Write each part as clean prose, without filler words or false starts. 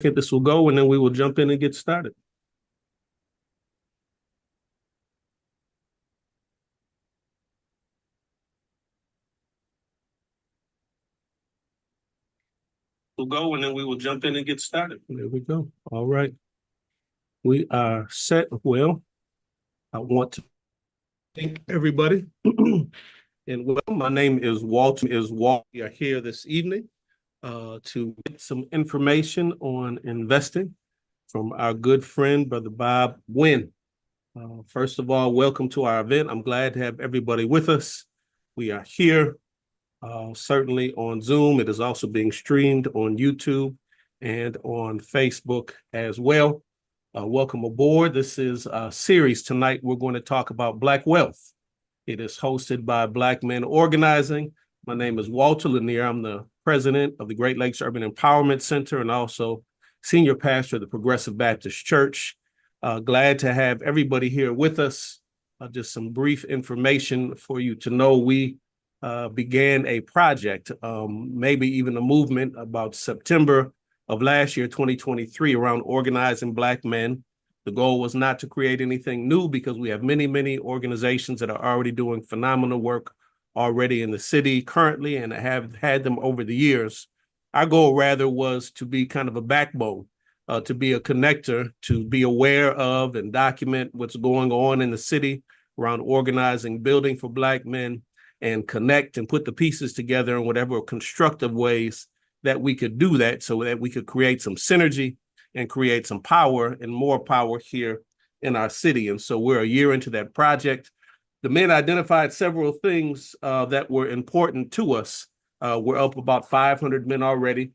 This will go, and then we will jump in and get started. We'll go, and then we will jump in and get started. There we go. All right. We are set. Well, I want to thank everybody. And well, my name is Walter. We are here this evening to get some information on investing from our good friend, Brother Bob Wynn. First of all, welcome to our event. I'm glad to have everybody with us. We are here certainly on Zoom. It is also being streamed on YouTube and on Facebook as well. Welcome aboard. This is a series. Tonight, we're going to talk about Black wealth. It is hosted by Black Men Organizing. My name is Walter Lanier. I'm the president of the Great Lakes Urban Empowerment Center and also senior pastor of the Progressive Baptist Church. Glad to have everybody here with us. Just some brief information for you to know. We began a project, maybe even a movement about September of last year, 2023, around organizing Black men. The goal was not to create anything new because we have many, many organizations that are already doing phenomenal work already in the city currently and have had them over the years. Our goal rather was to be kind of a backbone, to be a connector, to be aware of and document what's going on in the city around organizing, building for Black men, and connect and put the pieces together in whatever constructive ways that we could do that so that we could create some synergy and create some power and more power here in our city. And so we're a year into that project. The men identified several things that were important to us. We're up about 500 men already.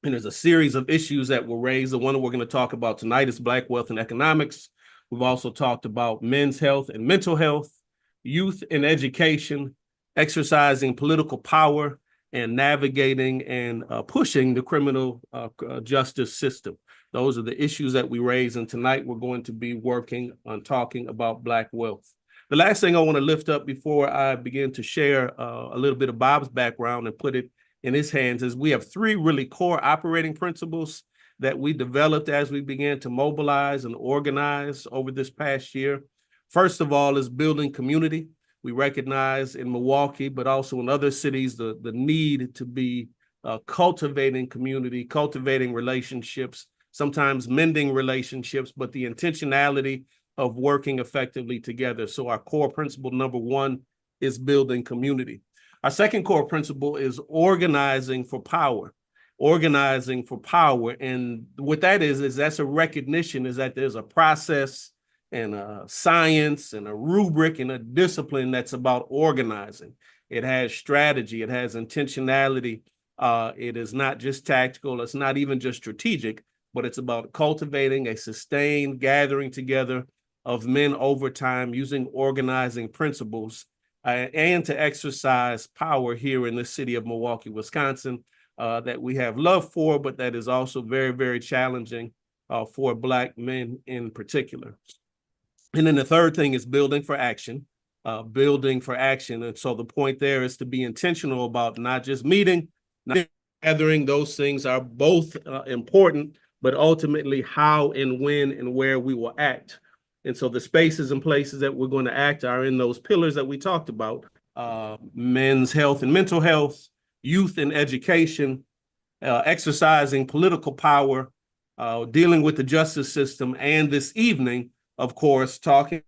And there's a series of issues that were raised. The one we're going to talk about tonight is Black wealth and economics. We've also talked about men's health and mental health, youth and education, exercising political power, and navigating and pushing the criminal justice system. Those are the issues that we raise, and tonight we're going to be working on talking about Black wealth. The last thing I want to lift up before I begin to share a little bit of Bob's background and put it in his hands is we have three really core operating principles that we developed as we began to mobilize and organize over this past year. First of all is building community. We recognize in Milwaukee, but also in other cities, the need to be cultivating community, cultivating relationships, sometimes mending relationships, but the intentionality of working effectively together. So our core principle number one is building community. Our second core principle is organizing for power. Organizing for power. And what that is that's a recognition is that there's a process and a science and a rubric and a discipline that's about organizing. It has strategy, it has intentionality. It is not just tactical, it's not even just strategic, but it's about cultivating a sustained gathering together of men over time using organizing principles and to exercise power here in the city of Milwaukee, Wisconsin, that we have love for, but that is also very, very challenging for Black men in particular. And then the third thing is building for action, And so the point there is to be intentional about not just meeting, not gathering. Those things are both important, but ultimately how and when and where we will act. And so the spaces and places that we're going to act are in those pillars that we talked about, men's health and mental health, youth and education, exercising political power, dealing with the justice system, and this evening, of course, talking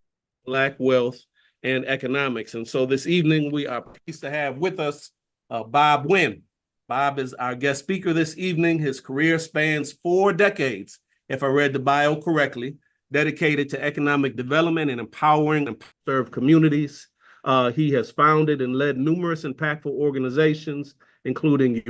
Black wealth and economics. And so this evening, we are pleased to have with us Bob Wynn. Bob is our guest speaker this evening. His career spans 4 decades, if I read the bio correctly, dedicated to economic development and empowering and serve communities. He has founded and led numerous impactful organizations, including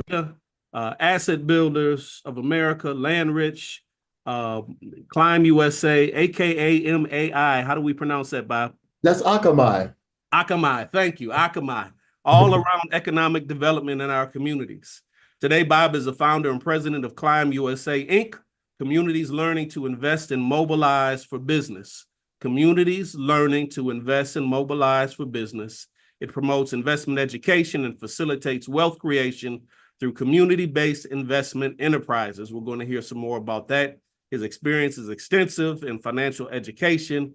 Asset Builders of America, Landrich, Climb USA, aka MAI. How do we pronounce that, Bob? That's Akamai. Akamai, thank you, Akamai. All around economic development in our communities. Today, Bob is the founder and president of Climb USA, Inc., Communities Learning to Invest and Mobilize for Business. Communities Learning to Invest and Mobilize for Business. It promotes investment education and facilitates wealth creation through community-based investment enterprises. We're going to hear some more about that. His experience is extensive in financial education.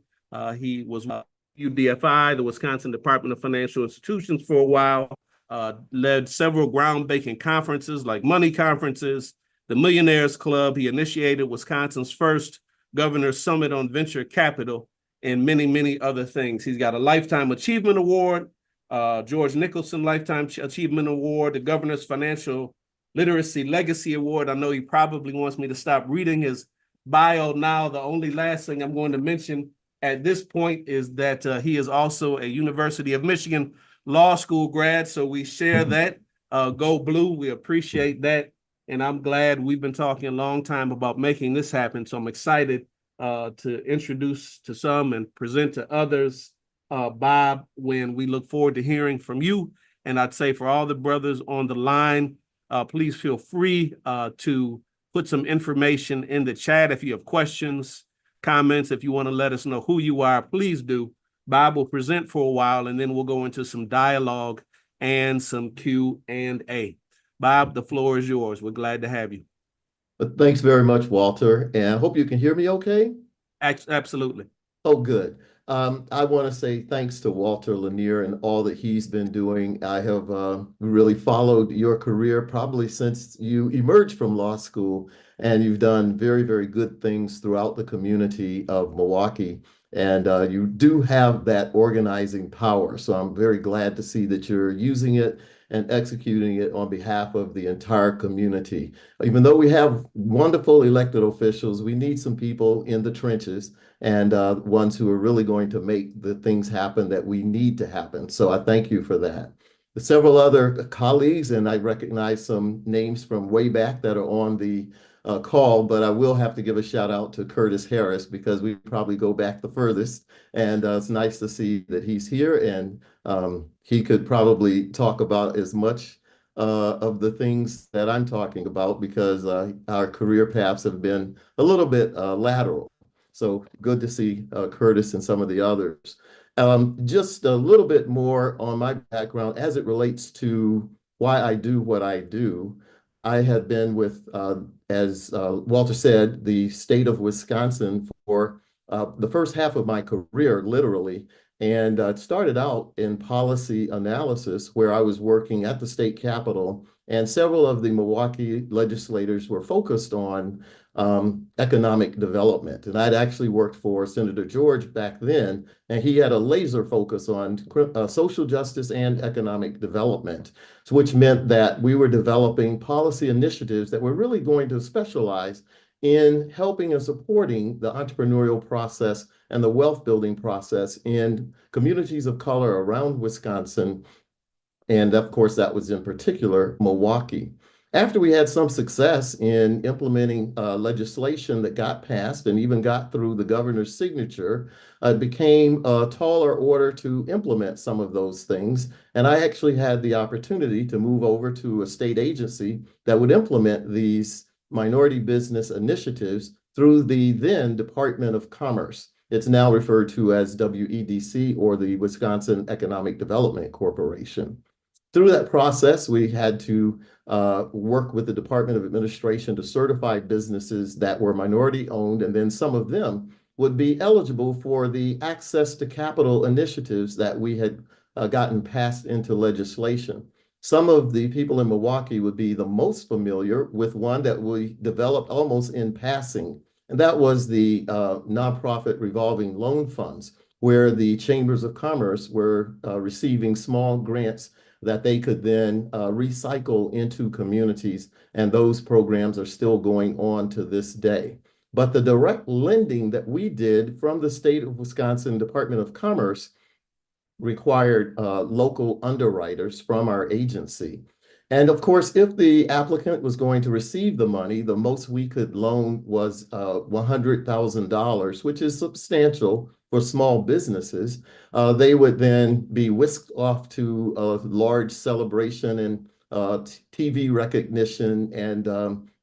He was UDFI, the Wisconsin Department of Financial Institutions, for a while, led several groundbreaking conferences like Money Conferences, the Millionaires Club. He initiated Wisconsin's first Governor's Summit on Venture Capital, and many, many other things. He's got a Lifetime Achievement Award, George Nicholson Lifetime Achievement Award, the Governor's Financial Literacy Legacy Award. I know he probably wants me to stop reading his bio now. The only last thing I'm going to mention at this point is that he is also a University of Michigan Law School grad, so we share that. Go Blue, we appreciate that. And I'm glad we've been talking a long time about making this happen, so I'm excited to introduce to some and present to others, Bob, when we look forward to hearing from you. And I'd say for all the brothers on the line, please feel free to put some information in the chat if you have questions, comments. If you want to let us know who you are, please do. Bob will present for a while, and then we'll go into some dialogue and some Q&A. Bob, the floor is yours. We're glad to have you. Thanks very much, Walter. And I hope you can hear me okay. Absolutely. Oh, good. I want to say thanks to Walter Lanier and all that he's been doing. I have really followed your career probably since you emerged from law school, and you've done very, very good things throughout the community of Milwaukee. And you do have that organizing power. So I'm very glad to see that you're using it and executing it on behalf of the entire community. Even though we have wonderful elected officials, we need some people in the trenches and ones who are really going to make the things happen that we need to happen. So I thank you for that. Several other colleagues, and I recognize some names from way back that are on the call, but I will have to give a shout out to Curtis Harris because we probably go back the furthest. And it's nice to see that he's here, and he could probably talk about as much of the things that I'm talking about because our career paths have been a little bit lateral. So good to see Curtis and some of the others. Just a little bit more on my background as it relates to why I do what I do. I had been with, as Walter said, the state of Wisconsin for the first half of my career, literally. And it started out in policy analysis where I was working at the state capitol, and several of the Milwaukee legislators were focused on economic development. And I'd actually worked for Senator George back then, and he had a laser focus on social justice and economic development, which meant that we were developing policy initiatives that were really going to specialize in helping and supporting the entrepreneurial process and the wealth building process in communities of color around Wisconsin. And of course, that was in particular Milwaukee. After we had some success in implementing legislation that got passed and even got through the governor's signature, it became a taller order to implement some of those things. And I actually had the opportunity to move over to a state agency that would implement these minority business initiatives through the then Department of Commerce. It's now referred to as WEDC, or the Wisconsin Economic Development Corporation. Through that process, we had to work with the Department of Administration to certify businesses that were minority owned, and then some of them would be eligible for the access to capital initiatives that we had gotten passed into legislation. Some of the people in Milwaukee would be the most familiar with one that we developed almost in passing, and that was the nonprofit revolving loan funds, where the chambers of commerce were receiving small grants that they could then recycle into communities. And those programs are still going on to this day. But the direct lending that we did from the state of Wisconsin Department of Commerce required local underwriters from our agency. And of course, if the applicant was going to receive the money, the most we could loan was $100,000, which is substantial for small businesses. They would then be whisked off to a large celebration and TV recognition and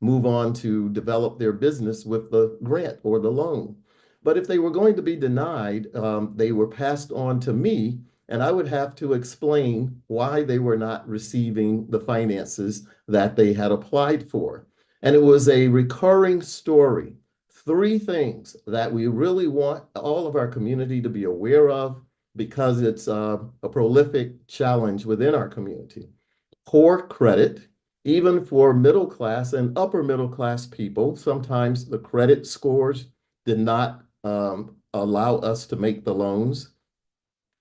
move on to develop their business with the grant or the loan. But if they were going to be denied, they were passed on to me and I would have to explain why they were not receiving the finances that they had applied for. And it was a recurring story. Three things that we really want all of our community to be aware of because it's a prolific challenge within our community. Poor credit, even for middle class and upper middle class people. Sometimes the credit scores did not allow us to make the loans.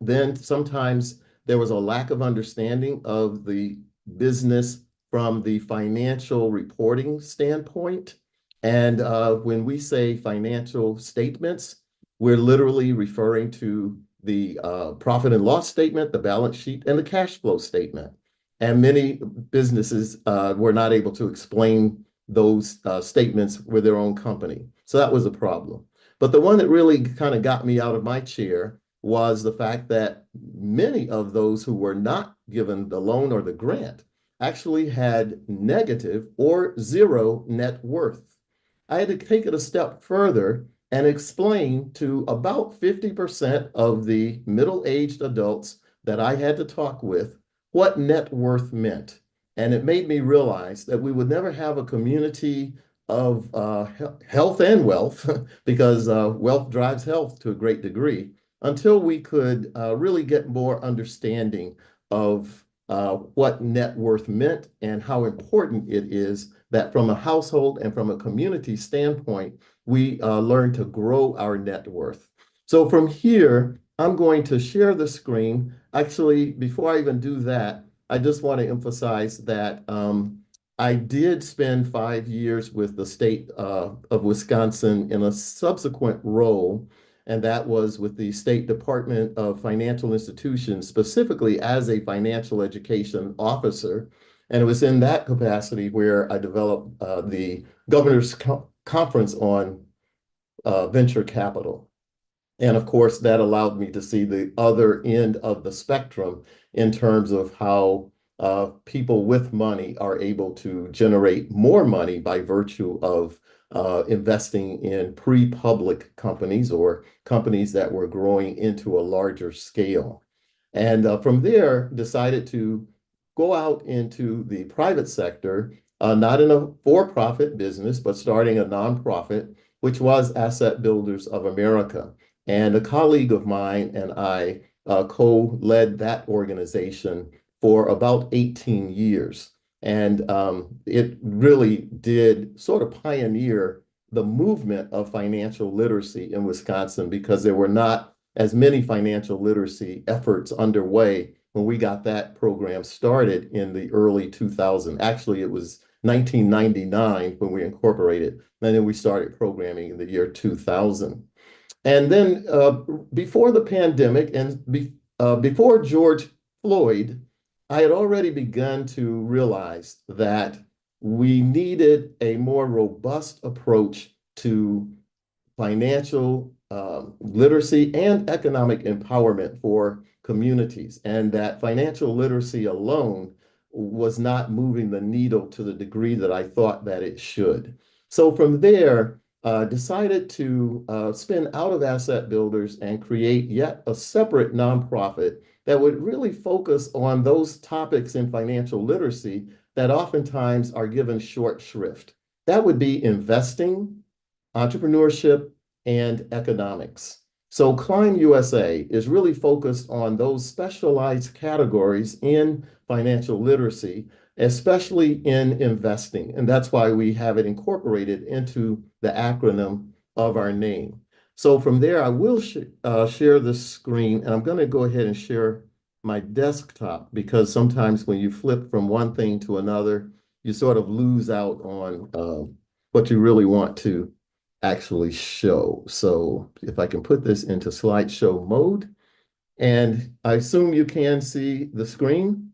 Then sometimes there was a lack of understanding of the business from the financial reporting standpoint. And when we say financial statements, we're literally referring to the profit and loss statement, the balance sheet, and the cash flow statement. And many businesses were not able to explain those statements with their own company. So that was a problem. But the one that really kind of got me out of my chair was the fact that many of those who were not given the loan or the grant actually had negative or zero net worth. I had to take it a step further and explain to about 50% of the middle-aged adults that I had to talk with what net worth meant. And it made me realize that we would never have a community of health and wealth, because wealth drives health to a great degree, until we could really get more understanding of what net worth meant and how important it is that from a household and from a community standpoint, we learn to grow our net worth. So from here, I'm going to share the screen. Actually, before I even do that, I just want to emphasize that I did spend 5 years with the state of Wisconsin in a subsequent role, and that was with the State Department of Financial Institutions, specifically as a financial education officer. And it was in that capacity where I developed the Governor's Conference on Venture Capital. And of course, that allowed me to see the other end of the spectrum in terms of how people with money are able to generate more money by virtue of investing in pre-public companies or companies that were growing into a larger scale. And from there, decided to go out into the private sector, not in a for-profit business, but starting a nonprofit, which was Asset Builders of America. And a colleague of mine and I co-led that organization for about 18 years. And it really did sort of pioneer the movement of financial literacy in Wisconsin, because there were not as many financial literacy efforts underway when we got that program started in the early 2000s. Actually, it was 1999 when we incorporated, and then we started programming in the year 2000. And then before the pandemic and before George Floyd, I had already begun to realize that we needed a more robust approach to financial literacy and economic empowerment for communities, and that financial literacy alone was not moving the needle to the degree that I thought that it should. So from there, decided to spin out of Asset Builders and create yet a separate nonprofit that would really focus on those topics in financial literacy that oftentimes are given short shrift. That would be investing, entrepreneurship, and economics. So Climb USA is really focused on those specialized categories in financial literacy, especially in investing. And that's why we have it incorporated into the acronym of our name. So from there, I will share the screen, and I'm going to go ahead and share my desktop, because sometimes when you flip from one thing to another, you sort of lose out on what you really want to actually show. So if I can put this into slideshow mode, and I assume you can see the screen.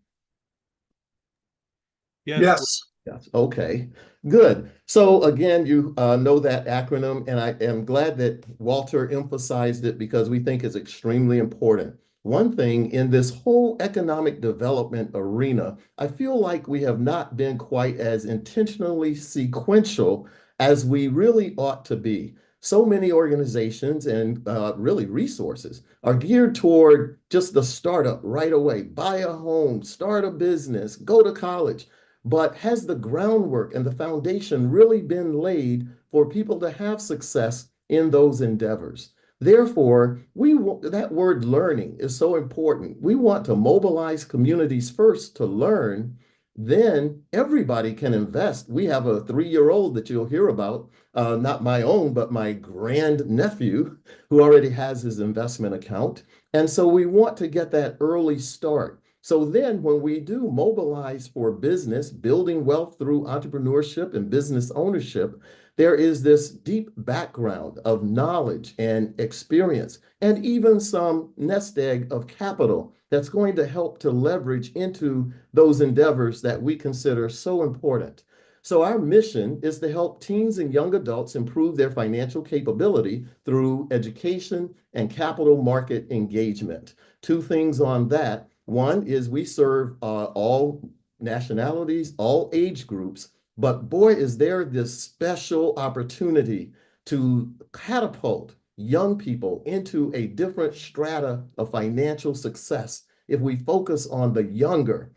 Yes. Yes. Okay, good. So again, you know that acronym, and I am glad that Walter emphasized it because we think it's extremely important. One thing in this whole economic development arena, I feel like we have not been quite as intentionally sequential as we really ought to be. So many organizations and really resources are geared toward just the startup right away, buy a home, start a business, go to college. But has the groundwork and the foundation really been laid for people to have success in those endeavors? Therefore, that word learning is so important. We want to mobilize communities first to learn, then everybody can invest. We have a 3-year-old that you'll hear about, not my own, but my grand nephew, who already has his investment account. And so we want to get that early start. So then when we do mobilize for business, building wealth through entrepreneurship and business ownership, there is this deep background of knowledge and experience, and even some nest egg of capital that's going to help to leverage into those endeavors that we consider so important. So our mission is to help teens and young adults improve their financial capability through education and capital market engagement. Two things on that. One is we serve all nationalities, all age groups, but boy, is there this special opportunity to catapult young people into a different strata of financial success if we focus on the younger,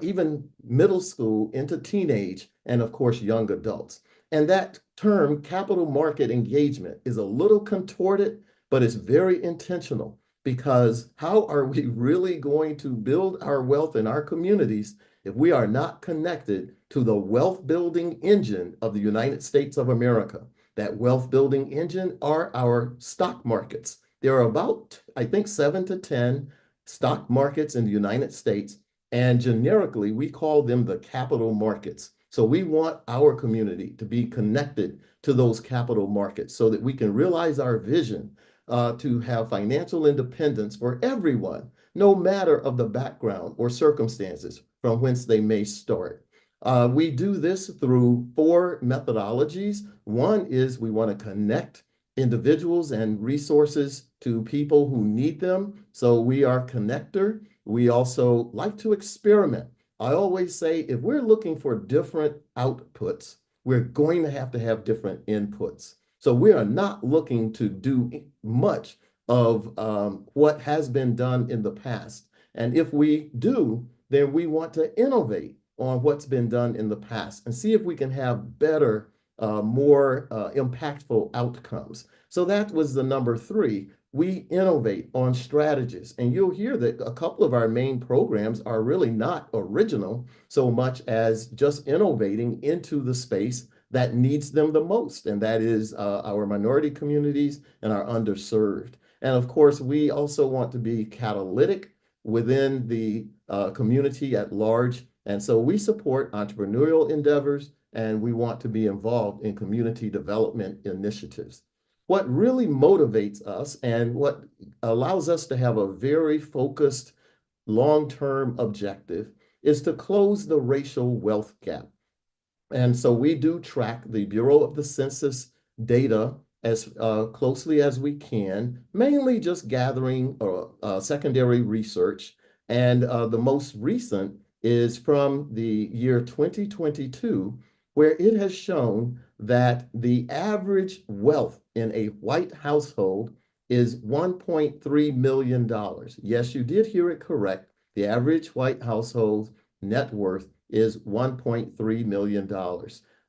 even middle school into teenage, and of course, young adults. And that term, capital market engagement, is a little contorted, but it's very intentional, because how are we really going to build our wealth in our communities if we are not connected to the wealth building engine of the United States of America? That wealth building engine are our stock markets. There are about, I think, 7 to 10 stock markets in the United States, and generically, we call them the capital markets. So we want our community to be connected to those capital markets so that we can realize our vision to have financial independence for everyone, no matter of the background or circumstances from whence they may start. We do this through 4 methodologies. One is we want to connect individuals and resources to people who need them. So we are connector. We also like to experiment. I always say if we're looking for different outputs, we're going to have different inputs. So we are not looking to do much of what has been done in the past. And if we do, then we want to innovate on what's been done in the past and see if we can have better, more impactful outcomes. So that was the number 3. We innovate on strategies. And you'll hear that a couple of our main programs are really not original so much as just innovating into the space that needs them the most. And that is our minority communities and our underserved. And of course, we also want to be catalytic within the community at large. And so we support entrepreneurial endeavors, and we want to be involved in community development initiatives. What really motivates us and what allows us to have a very focused long-term objective is to close the racial wealth gap. And so we do track the Bureau of the Census data as closely as we can, mainly just gathering secondary research. And the most recent is from the year 2022, where it has shown that the average wealth in a white household is $1.3 million. Yes, you did hear it correct. The average white household net worth is $1.3 million.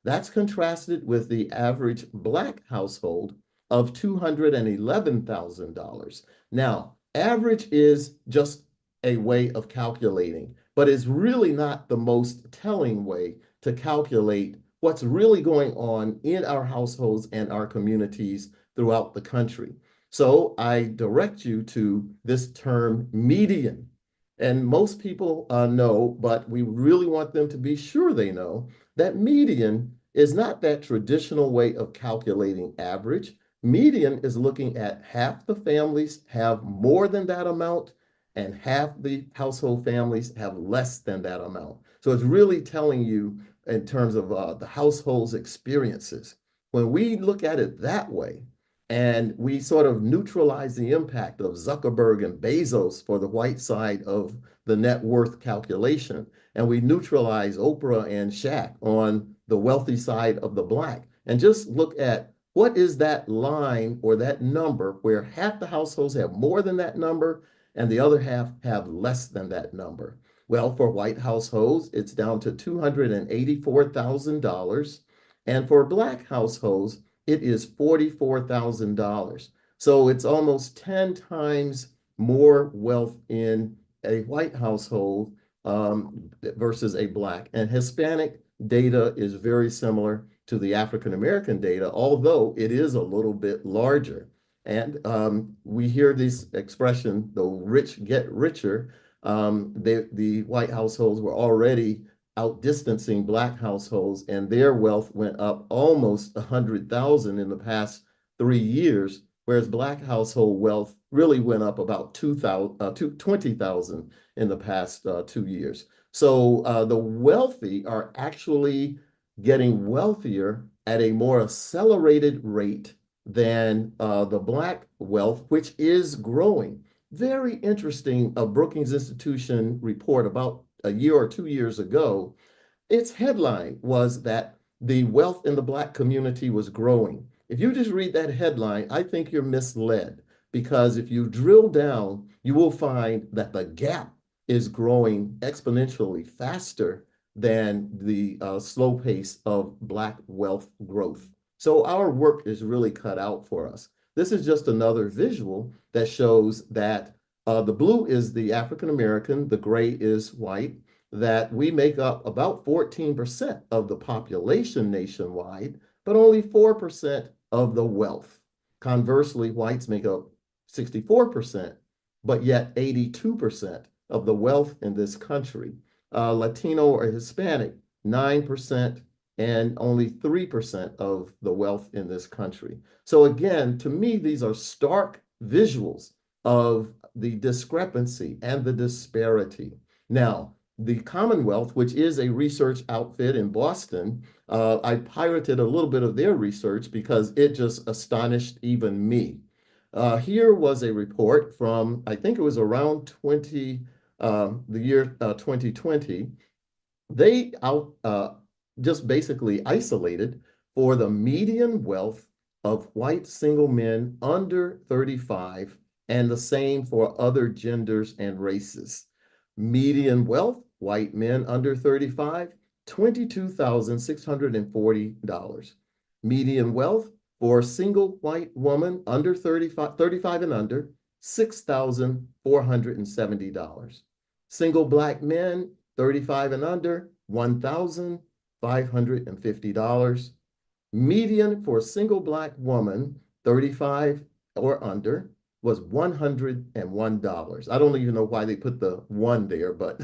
That's contrasted with the average Black household of $211,000. Now, average is just a way of calculating, but it's really not the most telling way to calculate what's really going on in our households and our communities throughout the country. So I direct you to this term median. And most people know, but we really want them to be sure they know, that median is not that traditional way of calculating average. Median is looking at half the families have more than that amount, and half the household families have less than that amount. So it's really telling you in terms of the household's experiences. When we look at it that way, and we sort of neutralize the impact of Zuckerberg and Bezos for the white side of the net worth calculation, and we neutralize Oprah and Shaq on the wealthy side of the Black, and just look at What is that line or that number where half the households have more than that number and the other half have less than that number? Well, for white households, it's down to $284,000. And for Black households, it is $44,000. So it's almost 10 times more wealth in a white household versus a Black. And Hispanic data is very similar to the African American data, although it is a little bit larger. And we hear this expression, the rich get richer. The white households were already outdistancing Black households, and their wealth went up almost 100,000 in the past 3 years, whereas Black household wealth really went up about 20,000 in the past 2 years. So the wealthy are actually getting wealthier at a more accelerated rate than the Black wealth, which is growing. Very interesting. A Brookings Institution report about a year or 2 years ago, its headline was that the wealth in the Black community was growing. If you just read that headline, I think you're misled, because if you drill down, you will find that the gap is growing exponentially faster than the slow pace of Black wealth growth. So our work is really cut out for us. This is just another visual that shows that the blue is the African American, the gray is white, that we make up about 14% of the population nationwide, but only 4% of the wealth. Conversely, whites make up 64%, but yet 82% of the wealth in this country. Latino or Hispanic, 9%, and only 3% of the wealth in this country. So again, to me, these are stark visuals of the discrepancy and the disparity. Now, the Commonwealth, which is a research outfit in Boston, I pirated a little bit of their research because it just astonished even me. Here was a report from, I think it was around the year 2020. They just basically isolated for the median wealth of white single men under 35, and the same for other genders and races. Median wealth, white men under 35, $22,640. Median wealth for a single white woman under 35 and under, $6,470. Single Black men, 35 and under, $1,550. Median for a single Black woman, 35 or under, was $101. I don't even know why they put the one there, but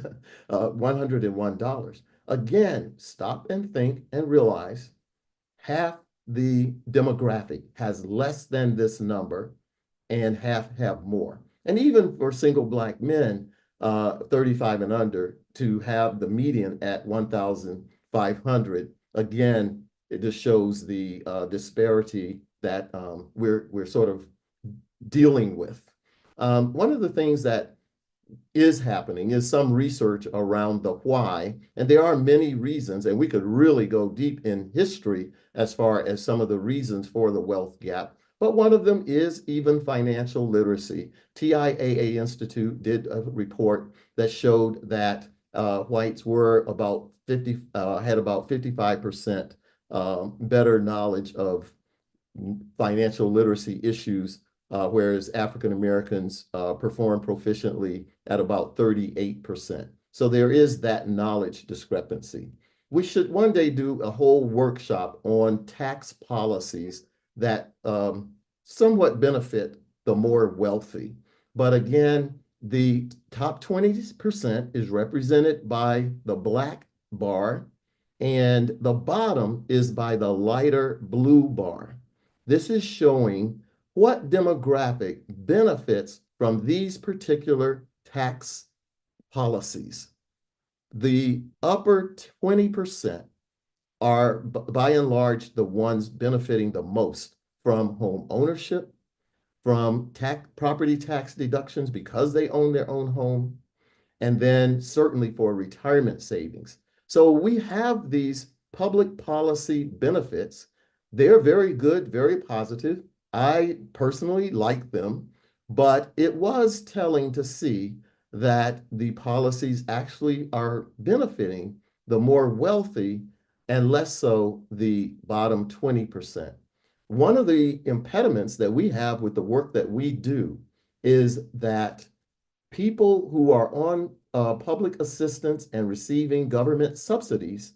$101. Again, stop and think and realize half the demographic has less than this number and half have more. And even for single Black men, 35 and under, to have the median at 1,500, again, it just shows the disparity that we're sort of dealing with. One of the things that is happening is some research around the why, and there are many reasons, and we could really go deep in history as far as some of the reasons for the wealth gap. But one of them is even financial literacy. TIAA Institute did a report that showed that whites were about had about 55% better knowledge of financial literacy issues, whereas African Americans perform proficiently at about 38%. So there is that knowledge discrepancy. We should one day do a whole workshop on tax policies that somewhat benefit the more wealthy. But again, the top 20% is represented by the Black bar, and the bottom is by the lighter blue bar. This is showing what demographic benefits from these particular tax policies. The upper 20% are by and large the ones benefiting the most from home ownership, from property tax deductions because they own their own home, and then certainly for retirement savings. So we have these public policy benefits They're very good, very positive. I personally like them, but it was telling to see that the policies actually are benefiting the more wealthy and less so the bottom 20%. One of the impediments that we have with the work that we do is that people who are on public assistance and receiving government subsidies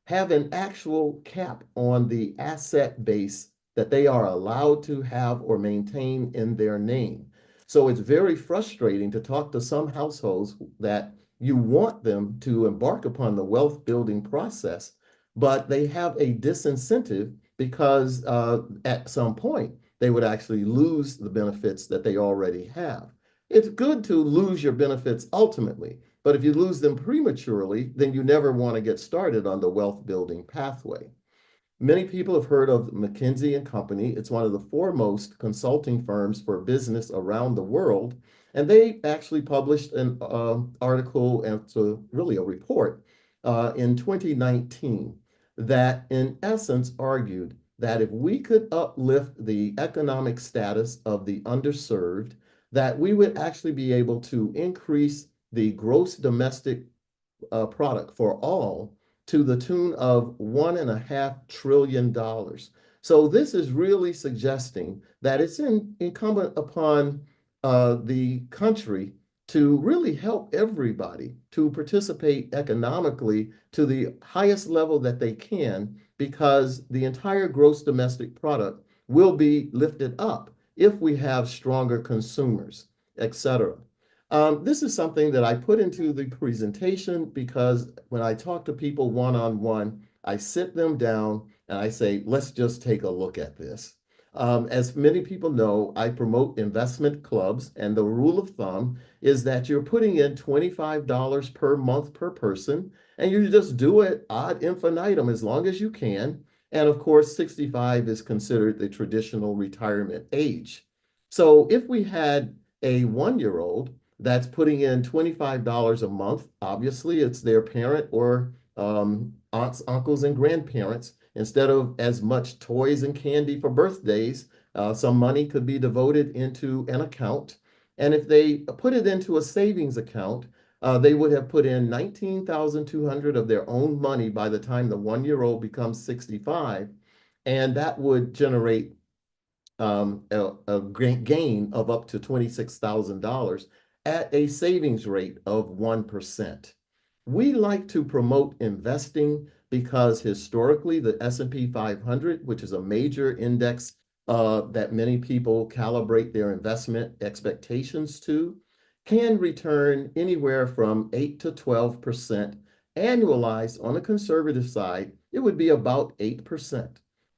have an actual cap on the asset base that they are allowed to have or maintain in their name. So it's very frustrating to talk to some households that you want them to embark upon the wealth building process, but they have a disincentive because at some point they would actually lose the benefits that they already have. It's good to lose your benefits ultimately, but if you lose them prematurely, then you never want to get started on the wealth building pathway. Many people have heard of McKinsey and Company. It's one of the foremost consulting firms for business around the world. And they actually published an article, and so really a report in 2019 that in essence argued that if we could uplift the economic status of the underserved, that we would actually be able to increase the gross domestic product for all to the tune of $1.5 trillion. So this is really suggesting that it's incumbent upon the country to really help everybody to participate economically to the highest level that they can, because the entire gross domestic product will be lifted up if we have stronger consumers, etc. This is something that I put into the presentation because when I talk to people one-on-one, I sit them down and I say, let's just take a look at this. As many people know, I promote investment clubs, and the rule of thumb is that you're putting in $25 per month per person, and you just do it ad infinitum as long as you can. And of course, 65 is considered the traditional retirement age. So if we had a 1-year-old that's putting in $25 a month. Obviously, it's their parent or aunts, uncles, and grandparents. Instead of as much toys and candy for birthdays, some money could be devoted into an account. And if they put it into a savings account, they would have put in 19,200 of their own money by the time the 1-year-old becomes 65. And that would generate a gain of up to $26,000 at a savings rate of 1%. We like to promote investing because historically the S&P 500, which is a major index that many people calibrate their investment expectations to, can return anywhere from 8 to 12% annualized. On the conservative side, it would be about 8%.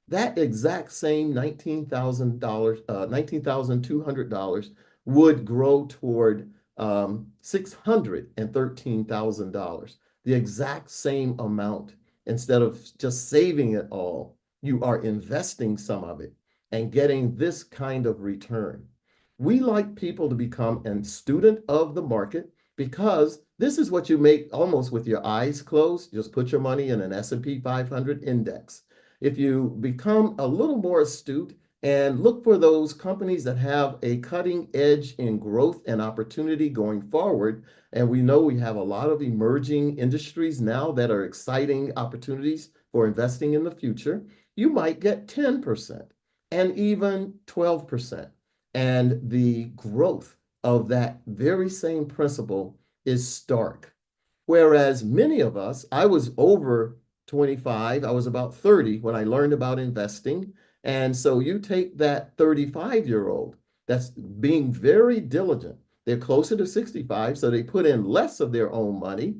That exact same $19,200 would grow toward $613,000, the exact same amount. Instead of just saving it all, you are investing some of it and getting this kind of return. We like people to become a student of the market because this is what you make almost with your eyes closed. Just put your money in an S&P 500 index. If you become a little more astute and look for those companies that have a cutting edge in growth and opportunity going forward, and we know we have a lot of emerging industries now that are exciting opportunities for investing in the future, you might get 10% and even 12%. And the growth of that very same principle is stark. Whereas many of us, I was over 25, I was about 30 when I learned about investing. And so you take that 35-year-old that's being very diligent. They're closer to 65, so they put in less of their own money.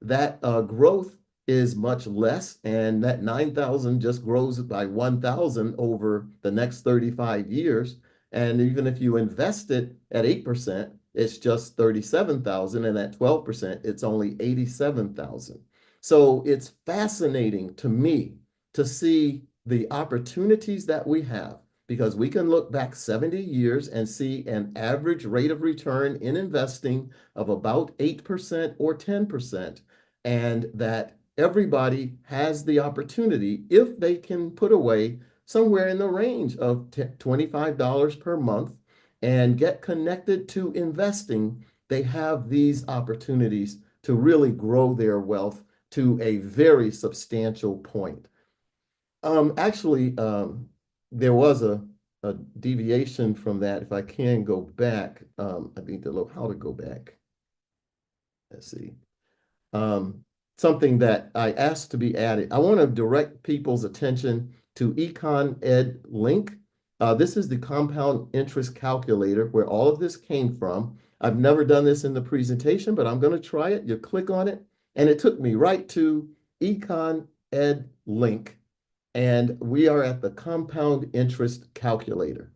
That growth is much less, and that 9,000 just grows by 1,000 over the next 35 years. And even if you invest it at 8%, it's just 37,000, and at 12%, it's only 87,000. So it's fascinating to me to see the opportunities that we have, because we can look back 70 years and see an average rate of return in investing of about 8% or 10%, and that everybody has the opportunity, if they can put away somewhere in the range of $25 per month and get connected to investing, they have these opportunities to really grow their wealth to a very substantial point. Actually, there was a deviation from that. If I can go back, I need to look how to go back. Let's see. Something that I asked to be added. I want to direct people's attention to Econ Ed link. This is the compound interest calculator where all of this came from. I've never done this in the presentation, but I'm going to try it. You click on it, and it took me right to Econ Ed link. And we are at the compound interest calculator.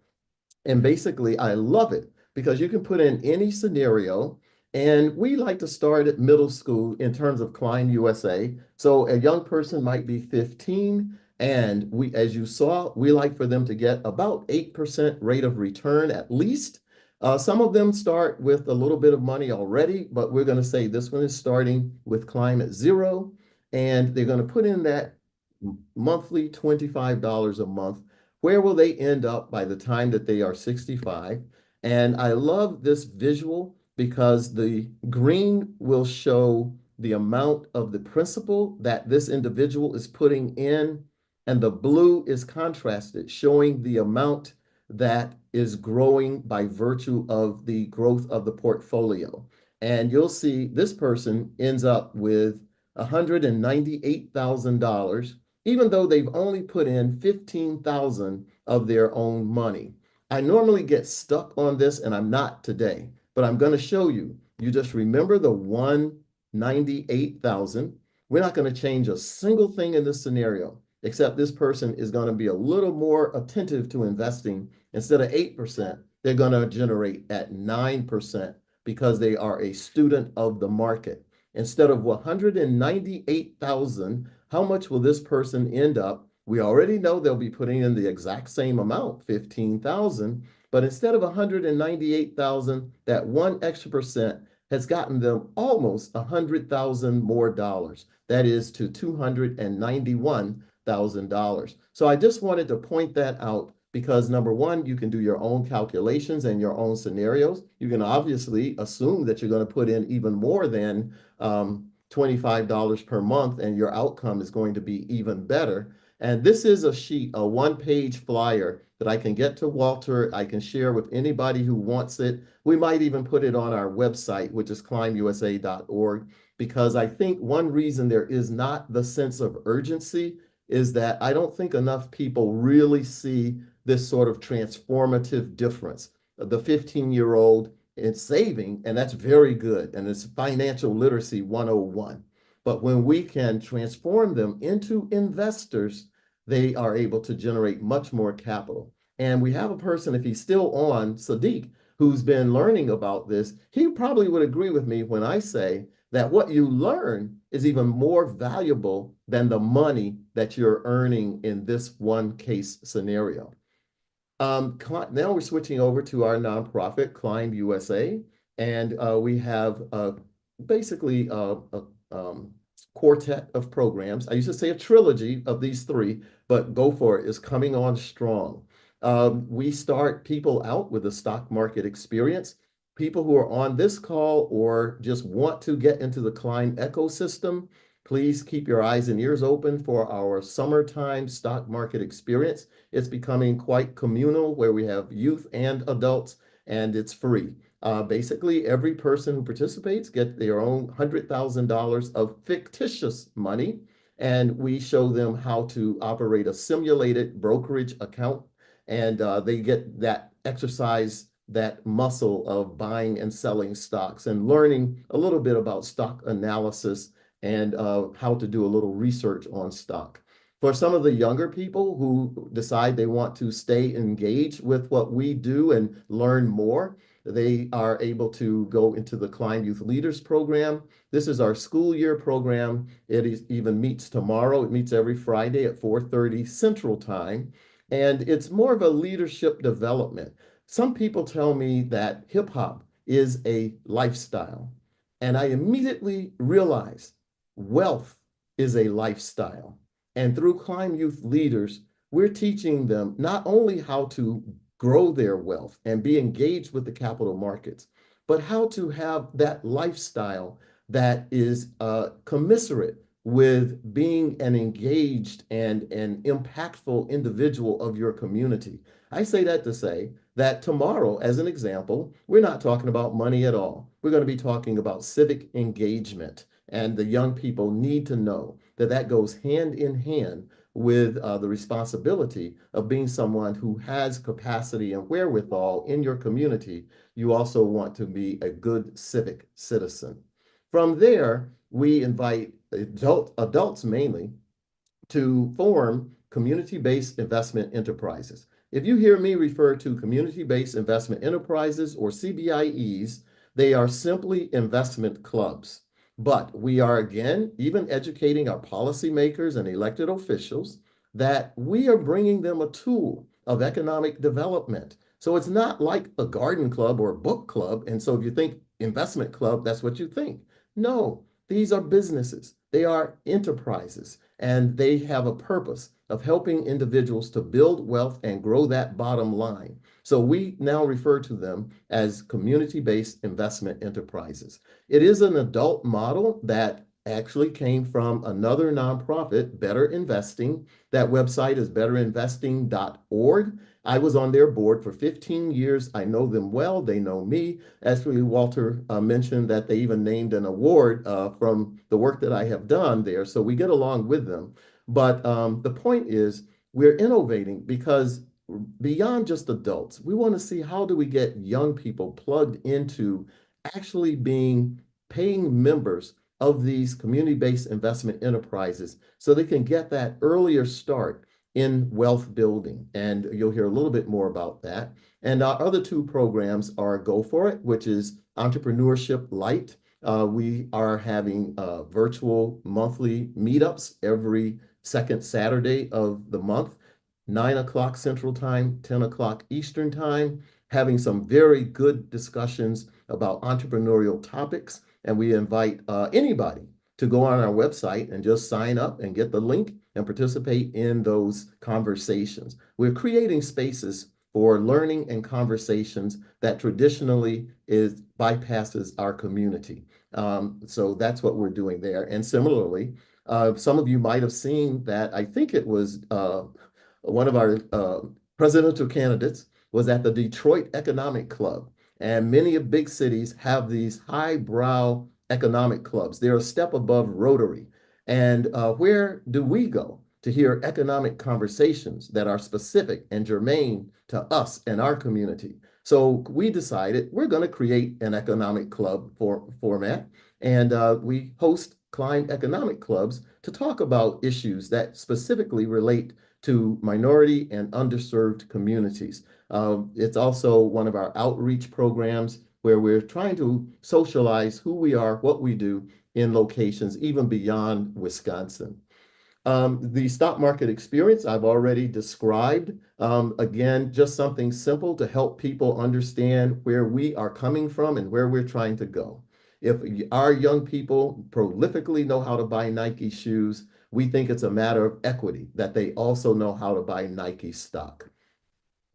And basically, I love it because you can put in any scenario. And we like to start at middle school in terms of Klein USA. So a young person might be 15. And we, as you saw, we like for them to get about 8% rate of return at least. Some of them start with a little bit of money already, but we're going to say this one is starting with Klein at 0. And they're going to put in that monthly $25 a month. Where will they end up by the time that they are 65? And I love this visual because the green will show the amount of the principal that this individual is putting in, and the blue is contrasted, showing the amount that is growing by virtue of the growth of the portfolio. And you'll see this person ends up with $198,000, even though they've only put in 15,000 of their own money. I normally get stuck on this, and I'm not today, but I'm going to show you. You just remember the 198,000. We're not going to change a single thing in this scenario, except this person is going to be a little more attentive to investing. Instead of 8%, they're going to generate at 9% because they are a student of the market. Instead of 198,000, how much will this person end up? We already know they'll be putting in the exact same amount, 15,000, but instead of 198,000, that one extra percent has gotten them almost 100,000 more dollars. That is to $291,000. So I just wanted to point that out because number one, you can do your own calculations and your own scenarios. You can obviously assume that you're going to put in even more than $25 per month, and your outcome is going to be even better. And this is a sheet, a one-page flyer that I can get to Walter. I can share with anybody who wants it. We might even put it on our website, which is climbusa.org, because I think one reason there is not the sense of urgency is that I don't think enough people really see this sort of transformative difference. The 15-year-old in saving, and that's very good, and it's financial literacy 101. But when we can transform them into investors, they are able to generate much more capital. And we have a person, if he's still on, Sadiq, who's been learning about this. He probably would agree with me when I say that what you learn is even more valuable than the money that you're earning in this one case scenario. Now we're switching over to our nonprofit, Climb USA, and we have basically a quartet of programs. I used to say a trilogy of these three, but Go For It is coming on strong. We start people out with a stock market experience. People who are on this call or just want to get into the Climb ecosystem, please keep your eyes and ears open for our summertime stock market experience. It's becoming quite communal where we have youth and adults, and it's free. Basically, every person who participates gets their own $100,000 of fictitious money, and we show them how to operate a simulated brokerage account, and they get that exercise, that muscle of buying and selling stocks and learning a little bit about stock analysis and how to do a little research on stock. For some of the younger people who decide they want to stay engaged with what we do and learn more, they are able to go into the Climb Youth Leaders Program. This is our school year program. Even meets tomorrow. It meets every Friday at 4:30 Central Time. And it's more of a leadership development. Some people tell me that hip hop is a lifestyle. And I immediately realized wealth is a lifestyle. And through Climb Youth Leaders, we're teaching them not only how to grow their wealth and be engaged with the capital markets, but how to have that lifestyle that is commiserate with being an engaged and an impactful individual of your community. I say that to say that tomorrow, as an example, we're not talking about money at all. We're going to be talking about civic engagement. And the young people need to know that that goes hand in hand with the responsibility of being someone who has capacity and wherewithal in your community. You also want to be a good civic citizen. From there, we invite adults mainly to form community-based investment enterprises. If you hear me refer to community-based investment enterprises or CBIEs, they are simply investment clubs. But we are, again, even educating our policymakers and elected officials that we are bringing them a tool of economic development. So it's not like a garden club or a book club. And so if you think investment club, that's what you think. No, these are businesses. They are enterprises, and they have a purpose of helping individuals to build wealth and grow that bottom line. So we now refer to them as community-based investment enterprises. It is an adult model that actually came from another nonprofit, Better Investing. That website is betterinvesting.org. I was on their board for 15 years. I know them well. They know me. Actually, Walter mentioned that they even named an award from the work that I have done there. So we get along with them. But the point is, we're innovating because beyond just adults, we want to see how do we get young people plugged into actually being paying members of these community-based investment enterprises so they can get that earlier start in wealth building. And you'll hear a little bit more about that. And our other two programs are Go For It, which is Entrepreneurship Light. We are having virtual monthly meetups every second Saturday of the month, 9 o'clock Central Time, 10 o'clock Eastern Time, having some very good discussions about entrepreneurial topics. And we invite anybody to go on our website and just sign up and get the link and participate in those conversations. We're creating spaces for learning and conversations that traditionally bypasses our community. So that's what we're doing there. And similarly, some of you might have seen that I think it was one of our presidential candidates was at the Detroit Economic Club. And many big cities have these highbrow economic clubs. They're a step above Rotary. And where do we go to hear economic conversations that are specific and germane to us and our community? So we decided we're going to create an economic club format, and we host Climb Economic Clubs to talk about issues that specifically relate to minority and underserved communities. It's also one of our outreach programs where we're trying to socialize who we are, what we do in locations even beyond Wisconsin. The stock market experience I've already described. Again, just something simple to help people understand where we are coming from and where we're trying to go. If our young people prolifically know how to buy Nike shoes, we think it's a matter of equity that they also know how to buy Nike stock.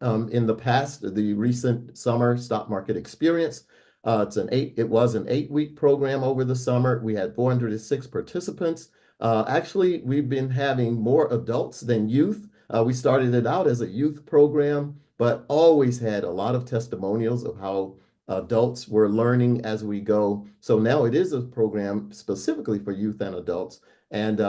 In the past, the recent summer stock market experience, it was an 8-week program over the summer. We had 406 participants. Actually, we've been having more adults than youth. We started it out as a youth program, but always had a lot of testimonials of how adults were learning as we go. So now it is a program specifically for youth and adults. And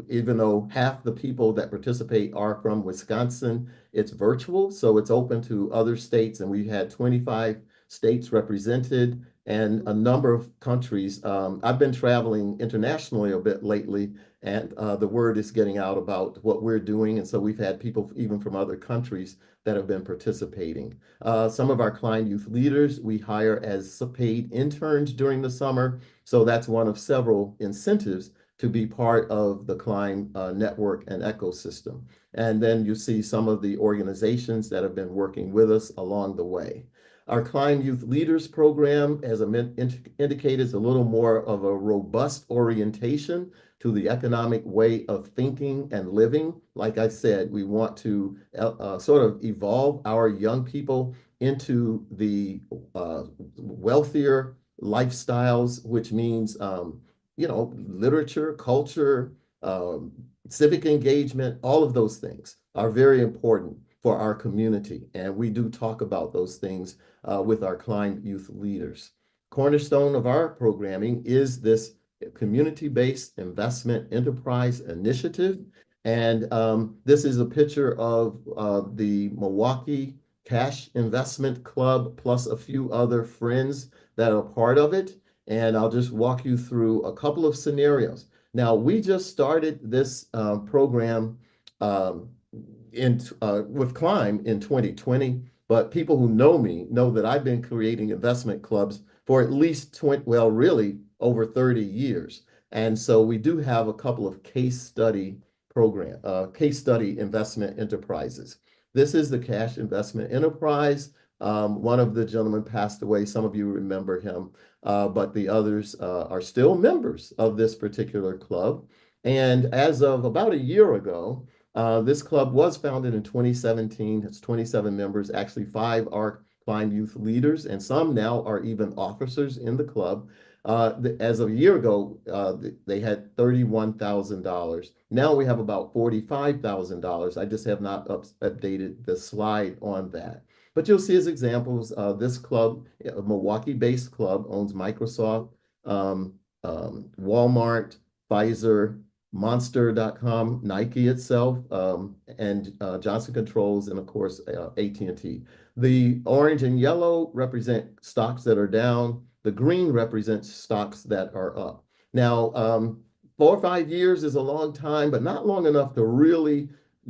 even though half the people that participate are from Wisconsin, it's virtual, so it's open to other states. And we've had 25 states represented and a number of countries. I've been traveling internationally a bit lately, and the word is getting out about what we're doing. And so we've had people even from other countries that have been participating. Some of our client youth leaders we hire as paid interns during the summer. So that's one of several incentives to be part of the Climb network and ecosystem. And then you see some of the organizations that have been working with us along the way. Our Climb Youth Leaders program, as I indicated, is a little more of a robust orientation. to the economic way of thinking and living. Like I said, we want to sort of evolve our young people into the wealthier lifestyles, which means, literature, culture, um, civic engagement, all of those things are very important for our community. And we do talk about those things with our Klein youth leaders. Cornerstone of our programming is this community-based investment enterprise initiative. And this is a picture of the Milwaukee Cash Investment Club plus a few other friends that are part of it. And I'll just walk you through a couple of scenarios. Now, we just started this program um, with Climb in 2020, but people who know me know that I've been creating investment clubs for at least 20, well, really over 30 years. And so we do have a couple of case study investment enterprises. This is the Cash Investment Enterprise. One of the gentlemen passed away. Some of you remember him, but the others are still members of this particular club. And as of about a year ago, this club was founded in 2017. It's 27 members. Actually, 5 are Klein youth leaders, and some now are even officers in the club. As of a year ago, they had $31,000. Now we have about $45,000. I just have not updated the slide on that. But you'll see as examples, this club, a Milwaukee-based club, owns Microsoft, Walmart, Pfizer, Monster.com, Nike itself, and Johnson Controls, and of course, AT&T. The orange and yellow represent stocks that are down. The green represents stocks that are up. Now, 4 or 5 years is a long time, but not long enough to really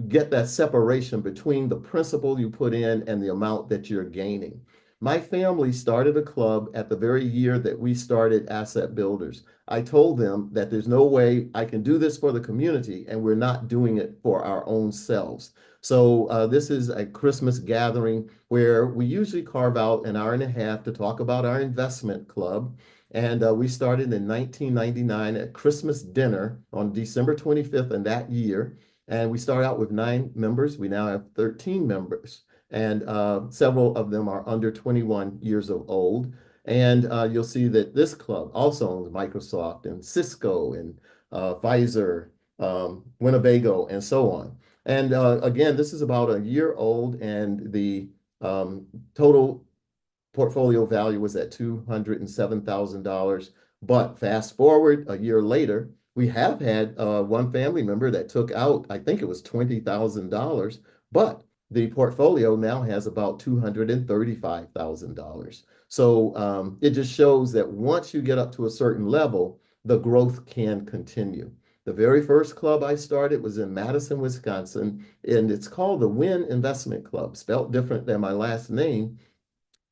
get that separation between the principal you put in and the amount that you're gaining. My family started a club at the very year that we started Asset Builders. I told them that there's no way I can do this for the community and we're not doing it for our own selves. So this is a Christmas gathering where we usually carve out an hour and a half to talk about our investment club. And we started in 1999 at Christmas dinner on December 25th in that year. And we started out with 9 members. We now have 13 members. And several of them are under 21 years of old. And you'll see that this club also owns Microsoft and Cisco and Pfizer, Winnebago, and so on. And again, this is about a year old, and the total portfolio value was at $207,000. But fast forward a year later, we have had one family member that took out, I think it was $20,000, but the portfolio now has about $235,000. So it just shows that once you get up to a certain level, the growth can continue. The very first club I started was in Madison, Wisconsin, and it's called the Wynn Investment Club, spelled different than my last name.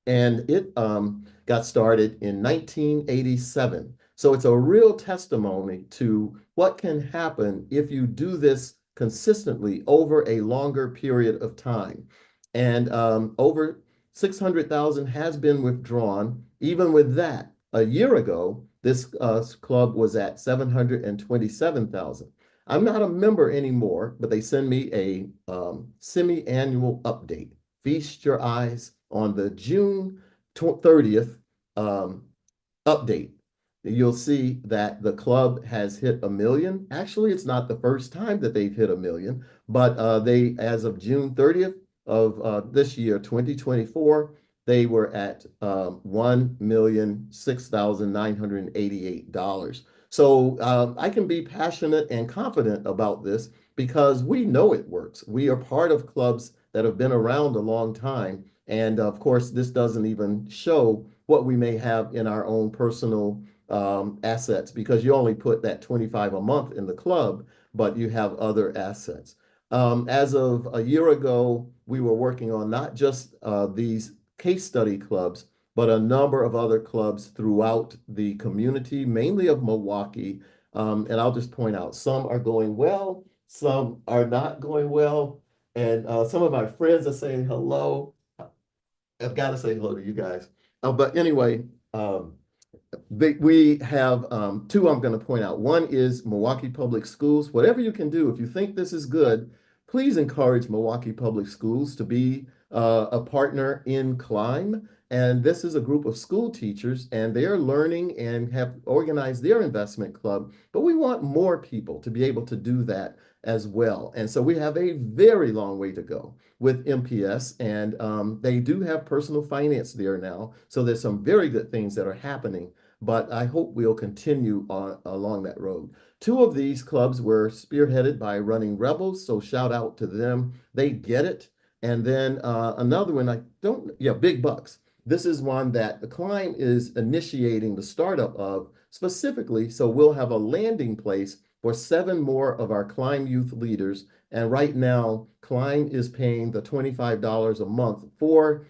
And it got started in 1987. So it's a real testimony to what can happen if you do this consistently over a longer period of time. And over 600,000 has been withdrawn. Even with that, a year ago, this club was at 727,000. I'm not a member anymore, but they send me a semi-annual update. Feast your eyes on the June 30th update. You'll see that the club has hit 1 million. Actually, it's not the first time that they've hit 1 million, but they, as of June 30th of this year, 2024, they were at $1,006,988. So I can be passionate and confident about this because we know it works. We are part of clubs that have been around a long time. And of course, this doesn't even show what we may have in our own personal assets, because you only put that 25 a month in the club, but you have other assets. As of a year ago, we were working on not just these case study clubs, but a number of other clubs throughout the community, mainly of Milwaukee. And I'll just point out, some are going well, some are not going well. And some of my friends are saying hello. I've got to say hello to you guys. But anyway, We have two I'm going to point out. One is Milwaukee Public Schools. Whatever you can do, if you think this is good, please encourage Milwaukee Public Schools to be a partner in Climb. And this is a group of school teachers, and they are learning and have organized their investment club. But we want more people to be able to do that as well. And so we have a very long way to go with MPS, and they do have personal finance there now. So there's some very good things that are happening, but I hope we'll continue on along that road. Two of these clubs were spearheaded by Running Rebels, so shout out to them. They get it. And then another one, I don't, yeah, Big Bucks. This is one that the client is initiating the startup of specifically, so we'll have a landing place for 7 more of our Climb youth leaders. And right now, Climb is paying the $25 a month for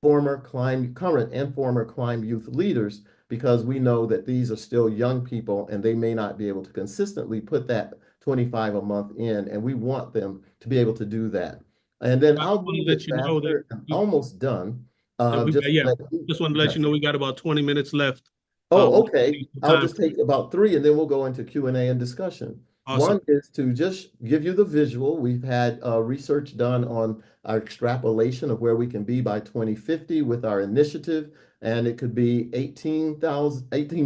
current and former Climb youth leaders, because we know that these are still young people and they may not be able to consistently put that 25 a month in, and we want them to be able to do that. And then I I'll want move to it let you know that faster. I'm almost done. we, Just yeah, let, just want to let you yes. know we got about 20 minutes left. Oh, We okay. need some I'll time. just take about 3 and then we'll go into Q&A and discussion. Awesome. One is to just give you the visual. We've had research done on our extrapolation of where we can be by 2050 with our initiative, and it could be 18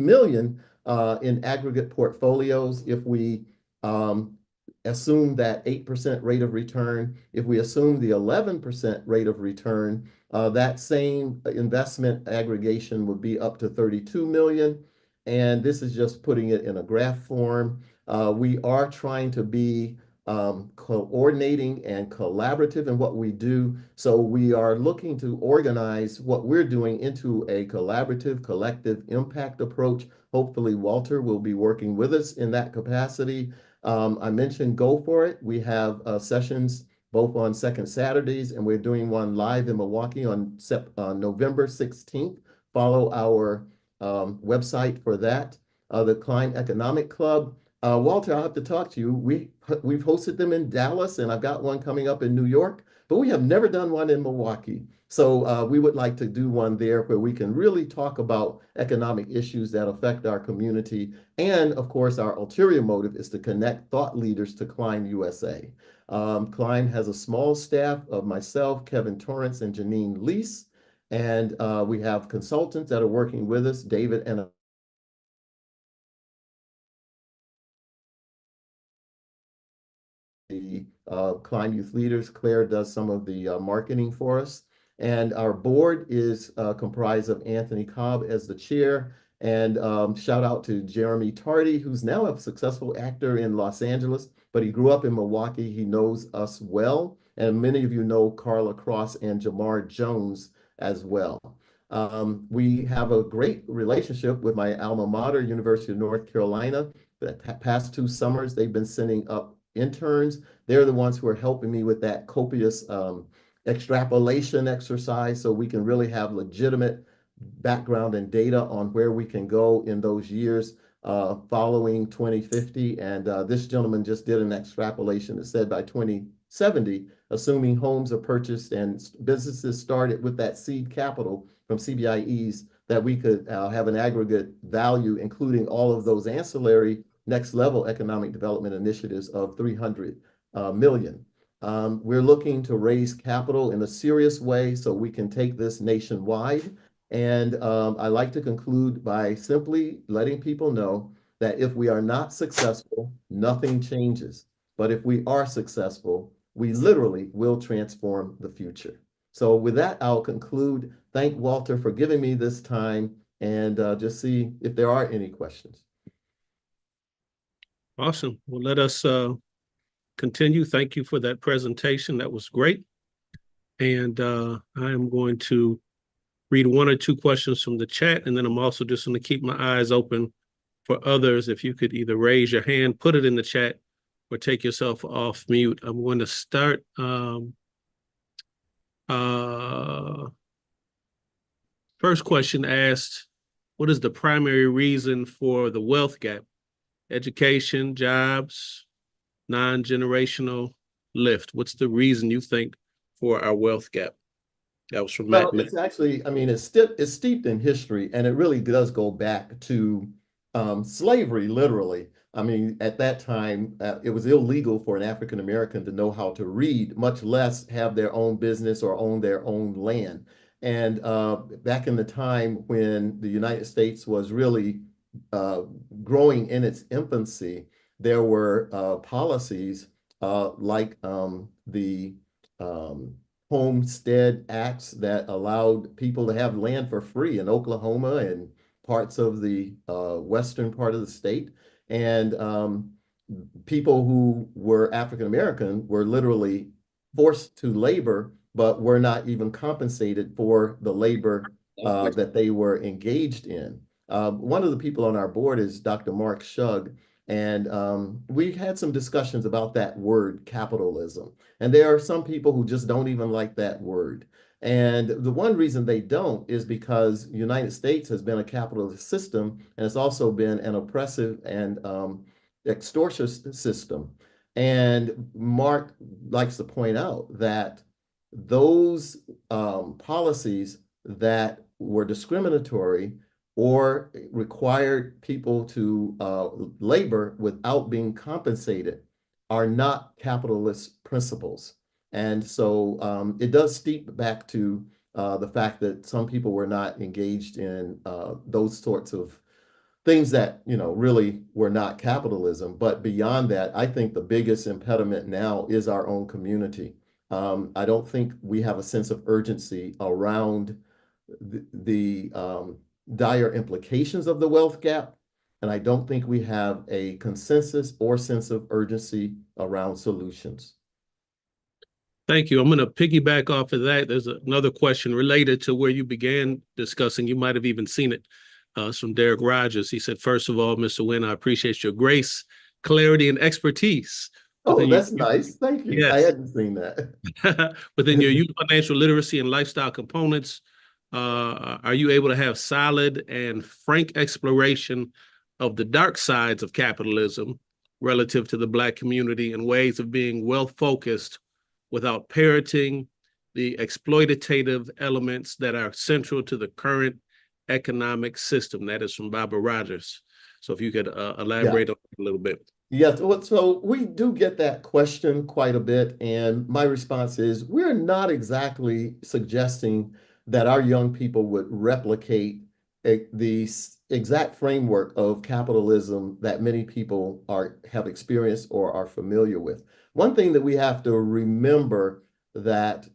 million in aggregate portfolios if we assume that 8% rate of return. If we assume the 11% rate of return, that same investment aggregation would be up to 32 million. And this is just putting it in a graph form. We are trying to be coordinating and collaborative in what we do. So we are looking to organize what we're doing into a collaborative, collective impact approach. Hopefully, Walter will be working with us in that capacity. I mentioned Go For It. We have sessions both on second Saturdays, and we're doing one live in Milwaukee on November 16th. Follow our website for that. The Klein Economic Club. Walter, I'll have to talk to you. We've hosted them in Dallas, and I've got one coming up in New York, but we have never done one in Milwaukee. So we would like to do one there where we can really talk about economic issues that affect our community. And of course, our ulterior motive is to connect thought leaders to Klein USA. Klein has a small staff of myself, Kevin Torrance, and Janine Lease. And we have consultants that are working with us, David and the Klein Youth Leaders. Claire does some of the marketing for us. And our board is comprised of Anthony Cobb as the chair. And shout out to Jeremy Tardy, who's now a successful actor in Los Angeles, but he grew up in Milwaukee. He knows us well. And many of you know Carla Cross and Jamar Jones as well. We have a great relationship with my alma mater, University of North Carolina. The past 2 summers, they've been sending up interns. They're the ones who are helping me with that copious extrapolation exercise, so we can really have legitimate background and data on where we can go in those years following 2050. And this gentleman just did an extrapolation that said by 2070, assuming homes are purchased and businesses started with that seed capital from CBIEs, that we could have an aggregate value, including all of those ancillary next level economic development initiatives of 300 million. We're looking to raise capital in a serious way so we can take this nationwide. And I like to conclude by simply letting people know that if we are not successful, nothing changes. But if we are successful, we literally will transform the future. So with that, I'll conclude. Thank Walter for giving me this time, and just see if there are any questions. Awesome. Well, let us continue. Thank you for that presentation. That was great. And I am going to read 1 or 2 questions from the chat, and then I'm also just going to keep my eyes open for others. If you could either raise your hand, put it in the chat, or take yourself off mute. I'm going to start. First question asked, what is the primary reason for the wealth gap? Education, jobs, non-generational lift. What's the reason you think for our wealth gap? That was from Well, Matt. it's actually, I mean, it's steeped in history, and it really does go back to slavery, literally. I mean, at that time, it was illegal for an African American to know how to read, much less have their own business or own their own land. And back in the time when the United States was really uh, growing in its infancy, there were policies like the um, Homestead Acts that allowed people to have land for free in Oklahoma and parts of the western part of the state. And people who were African American were literally forced to labor, but were not even compensated for the labor that they were engaged in. One of the people on our board is Dr. Mark Shug, and we had some discussions about that word capitalism. And there are some people who just don't even like that word. And the one reason they don't is because the United States has been a capitalist system, and it's also been an oppressive and extortionist system. And Mark likes to point out that those policies that were discriminatory or required people to labor without being compensated are not capitalist principles. And so it does steep back to the fact that some people were not engaged in those sorts of things that, you know, really were not capitalism. But beyond that, I think the biggest impediment now is our own community. I don't think we have a sense of urgency around the dire implications of the wealth gap. And I don't think we have a consensus or sense of urgency around solutions. Thank you. I'm going to piggyback off of that. There's another question related to where you began discussing. You might have even seen it. It's from Derek Rogers. He said, first of all, Mr. Wynn, I appreciate your grace, clarity, and expertise. Oh, Within your, that's nice. Thank you. I yes, hadn't seen that. within your youth financial literacy and lifestyle components, are you able to have solid and frank exploration of the dark sides of capitalism relative to the Black community and ways of being wealth-focused without parroting the exploitative elements that are central to the current economic system? That is from Barbara Rogers. So if you could Yeah. elaborate on it a little bit. Yes, so we do get that question quite a bit, and my response is we're not exactly suggesting that our young people would replicate the exact framework of capitalism that many people have experienced or are familiar with. One thing that we have to remember that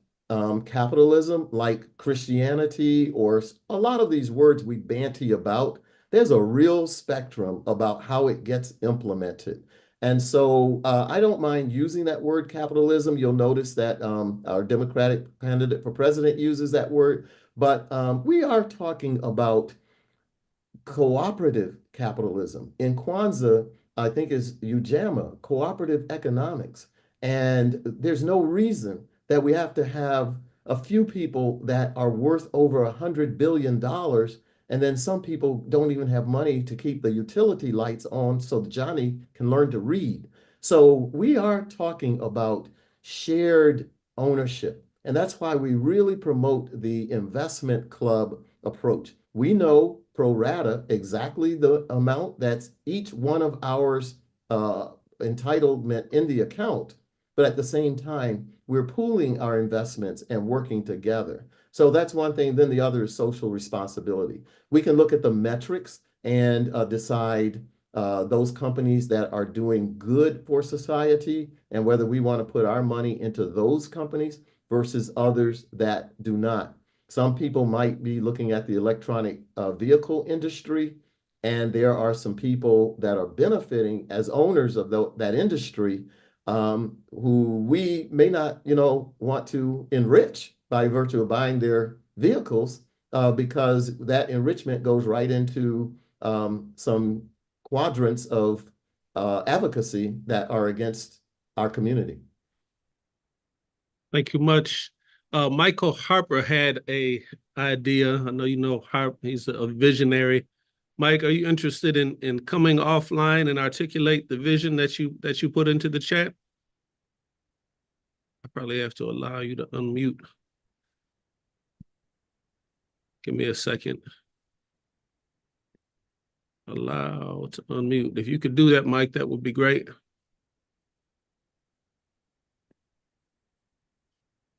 capitalism, like Christianity or a lot of these words we banty about, there's a real spectrum about how it gets implemented. And so I don't mind using that word capitalism. You'll notice that our Democratic candidate for president uses that word, but we are talking about cooperative capitalism. In Kwanzaa, I think is Ujama, cooperative economics. And there's no reason that we have to have a few people that are worth over $100 billion, and then some people don't even have money to keep the utility lights on so Johnny can learn to read. So we are talking about shared ownership. And that's why we really promote the investment club approach. We know pro rata exactly the amount that's each one of ours entitlement in the account, but at the same time, we're pooling our investments and working together. So that's one thing. Then the other is social responsibility. We can look at the metrics and decide those companies that are doing good for society and whether we want to put our money into those companies versus others that do not. Some people might be looking at the electronic vehicle industry, and there are some people that are benefiting as owners of that industry who we may not, you know, want to enrich by virtue of buying their vehicles because that enrichment goes right into some quadrants of advocacy that are against our community. Thank you much. Michael Harper had a idea. I know you know Harp. He's a visionary. Mike, are you interested in coming offline and articulate the vision that you put into the chat? I probably have to allow you to unmute. Give me a second. Allow to unmute. If you could do that, Mike, that would be great.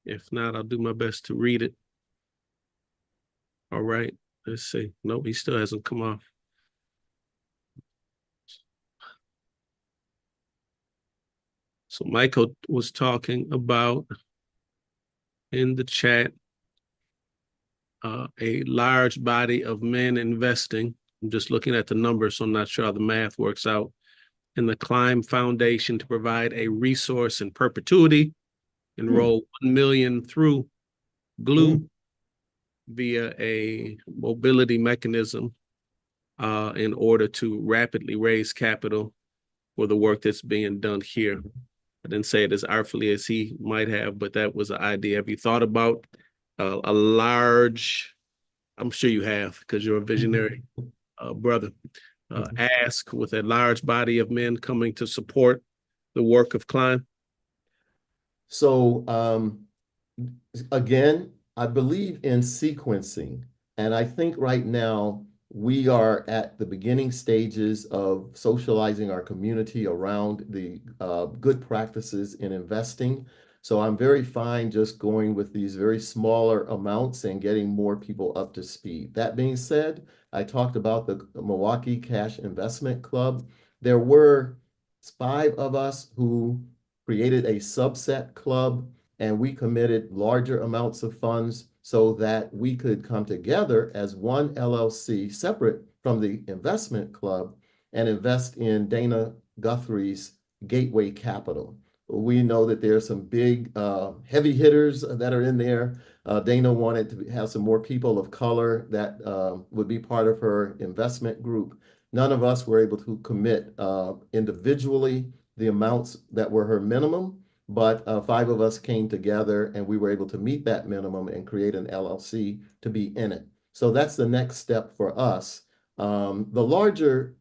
If not, I'll do my best to read it. All right, let's see. Nope, he still hasn't come off. So Michael was talking about in the chat a large body of men investing. I'm just looking at the numbers, so I'm not sure how the math works out. In the Climb Foundation to provide a resource in perpetuity, enroll 1 million through Glue via a mobility mechanism in order to rapidly raise capital for the work that's being done here. I didn't say it as artfully as he might have, but that was an idea. Have you thought about a large, I'm sure you have, because you're a visionary brother, ask with a large body of men coming to support the work of Climb? So again, I believe in sequencing, and I think right now we are at the beginning stages of socializing our community around the good practices in investing. So I'm very fine just going with these very smaller amounts and getting more people up to speed. That being said, I talked about the Milwaukee Cash Investment Club. There were 5 of us who created a subset club, and we committed larger amounts of funds so that we could come together as one LLC separate from the investment club and invest in Dana Guthrie's Gateway Capital. We know that there are some big heavy hitters that are in there. Dana wanted to have some more people of color that would be part of her investment group. None of us were able to commit individually the amounts that were her minimum, but 5 of us came together and we were able to meet that minimum and create an LLC to be in it. So that's the next step for us. The larger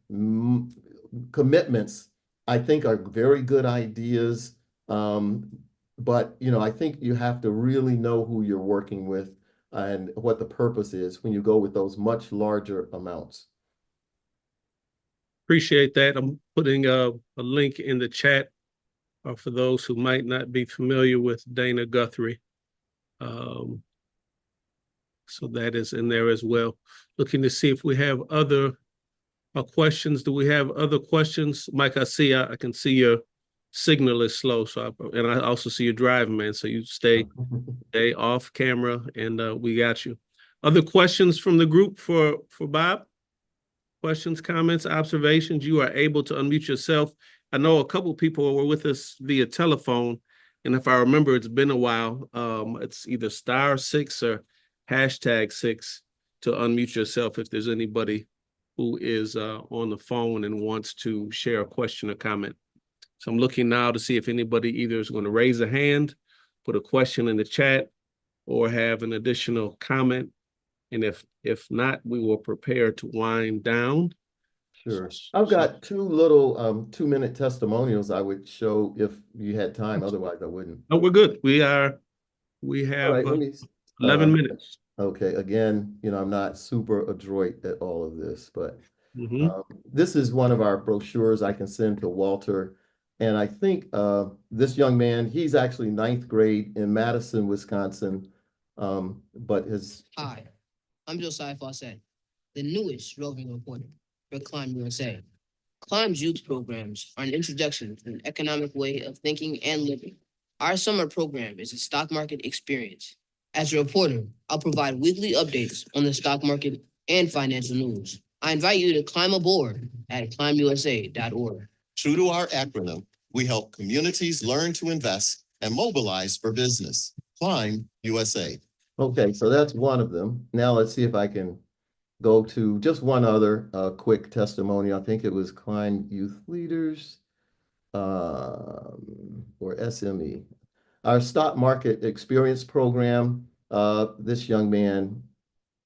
commitments, I think, are very good ideas. But I think you have to really know who you're working with and what the purpose is when you go with those much larger amounts. Appreciate that. I'm putting a link in the chat for those who might not be familiar with Dana Guthrie. So that is in there as well. Looking to see if we have other questions. Do we have other questions? Mike, I can see your signal is slow. And I also see you driving, man. So you stay off camera and we got you. Other questions from the group for Bob? Questions, comments, observations? You are able to unmute yourself. I know a couple people were with us via telephone, and if I remember, it's been a while. It's either *6 or #6 to unmute yourself if there's anybody who is on the phone and wants to share a question or comment. So I'm looking now to see if anybody either is going to raise a hand, put a question in the chat, or have an additional comment. And if not, we will prepare to wind down. Sure. I've got 2 little 2-minute testimonials I would show if you had time. Otherwise, I wouldn't. Oh, we're good. We have All right, 11 minutes. Okay. Again, I'm not super adroit at all of this, but this is one of our brochures I can send to Walter. And I think this young man, he's actually 9th grade in Madison, Wisconsin, but his... Hi, I'm Josiah Fawcett, the newest roving reporter for Climb USA. Climb's youth programs are an introduction to an economic way of thinking and living. Our summer program is a stock market experience. As a reporter, I'll provide weekly updates on the stock market and financial news. I invite you to climb aboard at climbUSA.org. True to our acronym, we help communities learn to invest and mobilize for business. Climb USA. Okay, so that's one of them. Now let's see if I can go to just one other quick testimony. I think it was Climb Youth Leaders or SME. Our stock market experience program, this young man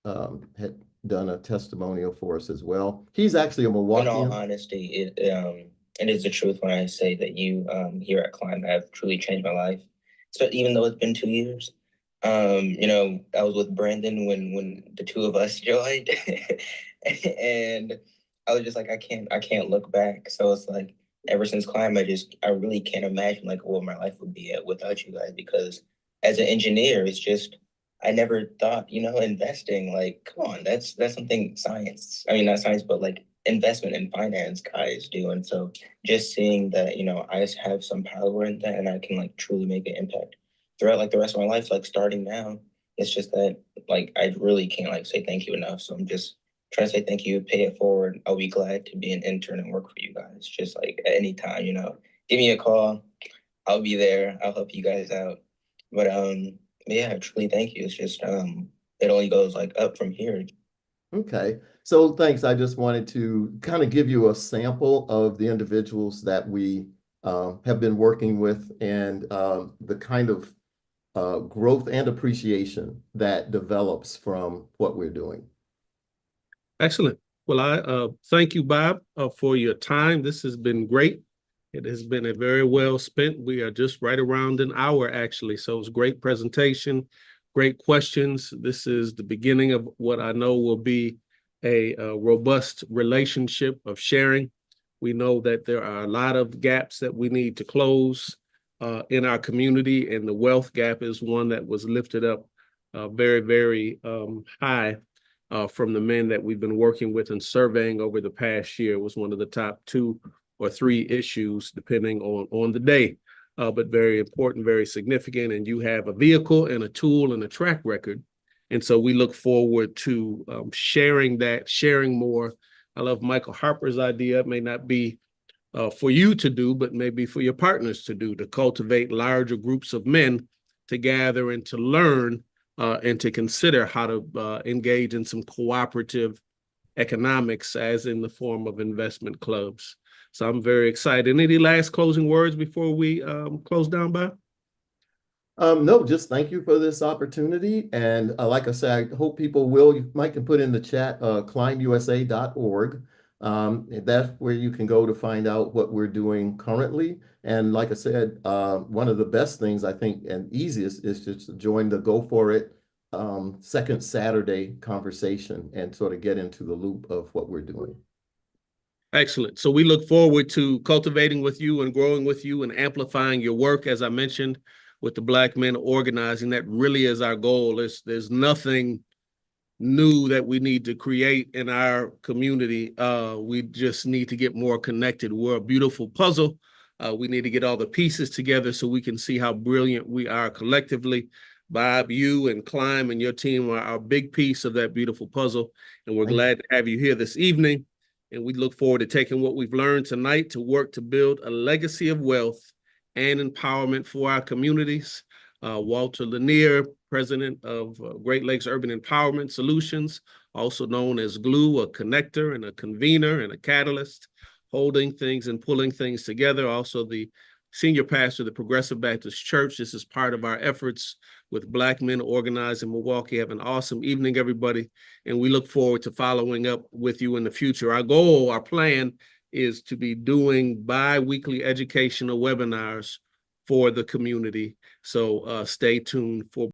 had done a testimonial for us as well. He's actually a Milwaukeean. In all honesty, it is the truth when I say that you here at Climb have truly changed my life. So even though it's been 2 years, I was with Brandon when the two of us joined, and I was just like, I can't look back. So it's like ever since Climb, I really can't imagine like what my life would be without you guys. Because as an engineer, it's just I never thought, investing. Like, come on, that's something science. I mean, not science, but like investment and finance guys do. And so just seeing that, I have some power in that, and I can like truly make an impact throughout like the rest of my life, like starting now. It's just that like I really can't like say thank you enough. So I'm just trying to say thank you, pay it forward. I'll be glad to be an intern and work for you guys. Just like at any time, give me a call. I'll be there. I'll help you guys out. But yeah, truly thank you. It's just it only goes like up from here. Okay, so thanks. I just wanted to kind of give you a sample of the individuals that we have been working with and the kind of growth and appreciation that develops from what we're doing. Excellent. Well, I thank you, Bob, for your time. This has been great. It has been a very well spent. We are just right around an hour, actually. So it was a great presentation, great questions. This is the beginning of what I know will be a robust relationship of sharing. We know that there are a lot of gaps that we need to close in our community, and the wealth gap is one that was lifted up very, very high from the men that we've been working with and surveying over the past year. It was one of the top 2 or 3 issues, depending on the day, but very important, very significant. And you have a vehicle and a tool and a track record. And so we look forward to sharing more. I love Michael Harper's idea. It may not be for you to do, but maybe for your partners to do, to cultivate larger groups of men to gather and to learn and to consider how to engage in some cooperative economics, as in the form of investment clubs. So I'm very excited. Any last closing words before we close down, Bob? No, just thank you for this opportunity. And like I said, I hope people Mike can put in the chat, climbusa.org. That's where you can go to find out what we're doing currently. And like I said, one of the best things I think and easiest is just to join the Go For It second Saturday conversation and sort of get into the loop of what we're doing. Excellent. So we look forward to cultivating with you and growing with you and amplifying your work, as I mentioned, with the Black men organizing. That really is our goal. There's nothing new that we need to create in our community. We just need to get more connected. We're a beautiful puzzle. We need to get all the pieces together so we can see how brilliant we are collectively. Bob, you and Climb and your team are our big piece of that beautiful puzzle. And we're glad to have you here this evening. And we look forward to taking what we've learned tonight to work to build a legacy of wealth and empowerment for our communities. Walter Lanier, president of Great Lakes Urban Empowerment Solutions, also known as GLUE, a connector and a convener and a catalyst, holding things and pulling things together. Also the senior pastor of the Progressive Baptist Church. This is part of our efforts with Black men organized in Milwaukee. Have an awesome evening, everybody. And we look forward to following up with you in the future. Our goal, our plan is to be doing bi-weekly educational webinars for the community. So stay tuned for